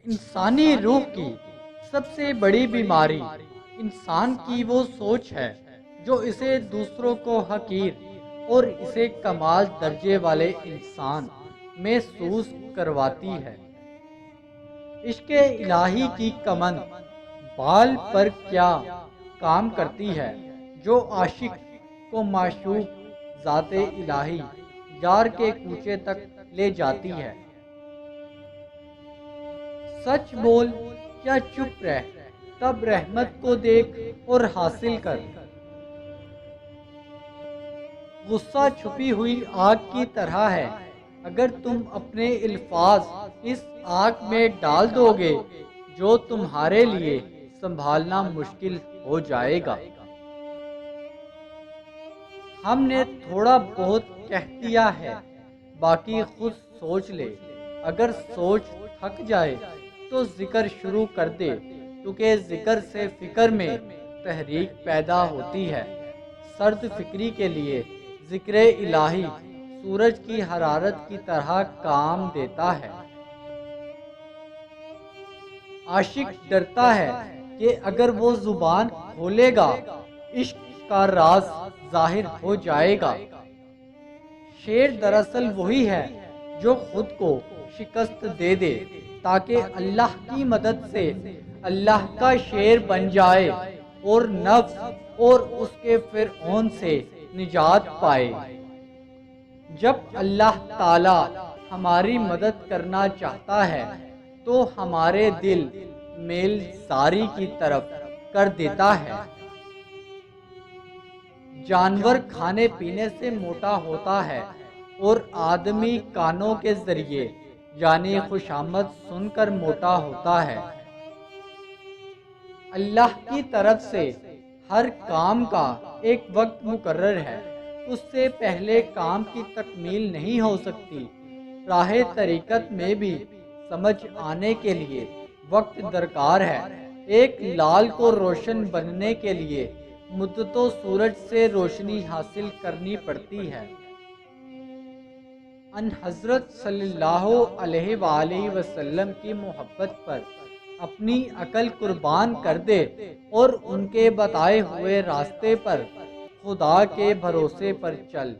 انسانی روح کی سب سے بڑی بیماری انسان کی وہ سوچ ہے جو اسے دوسروں کو حقیر اور اسے کمال درجے والے انسان محسوس کرواتی ہے۔ عشق الہی کی کمند بال پر کیا کام کرتی ہے جو عاشق کو معشوق ذات الہی یار کے کوچے تک لے جاتی ہے۔ سچ بول یا چپ رہ، تب رحمت کو دیکھ اور حاصل کر۔ غصہ چھپی ہوئی آگ کی طرح ہے، اگر تم اپنے الفاظ اس آگ میں ڈال دو گے جو تمہارے لیے سنبھالنا مشکل ہو جائے گا۔ ہم نے تھوڑا بہت کہہ دیا ہے، باقی خود سوچ لے۔ اگر سوچ تھک جائے تو ذکر شروع کر دے، کیونکہ ذکر سے فکر میں تحریک پیدا ہوتی ہے۔ سرد فکری کے لیے ذکر الہی سورج کی حرارت کی طرح کام دیتا ہے۔ عاشق ڈرتا ہے کہ اگر وہ زبان کھولے گا عشق کا راز ظاہر ہو جائے گا۔ شیر دراصل وہی ہے جو خود کو شکست دے دے تاکہ اللہ کی مدد سے اللہ کا شیر بن جائے اور نفس اور اس کے فرعون سے نجات پائے۔ جب اللہ تعالی ہماری مدد کرنا چاہتا ہے تو ہمارے دل میل زاری کی طرف کر دیتا ہے۔ جانور کھانے پینے سے موٹا ہوتا ہے اور آدمی کانوں کے ذریعے یعنی خوشامد سن کر موٹا ہوتا ہے۔ اللہ کی طرف سے ہر کام کا ایک وقت مقرر ہے، اس سے پہلے کام کی تکمیل نہیں ہو سکتی۔ راہ طریقت میں بھی سمجھ آنے کے لیے وقت درکار ہے۔ ایک لال کو روشن بننے کے لیے مدتوں سورج سے روشنی حاصل کرنی پڑتی ہے۔ ان حضرت صلی اللہ علیہ وآلہ وسلم کی محبت پر اپنی عقل قربان کر دے اور ان کے بتائے ہوئے راستے پر خدا کے بھروسے پر چل۔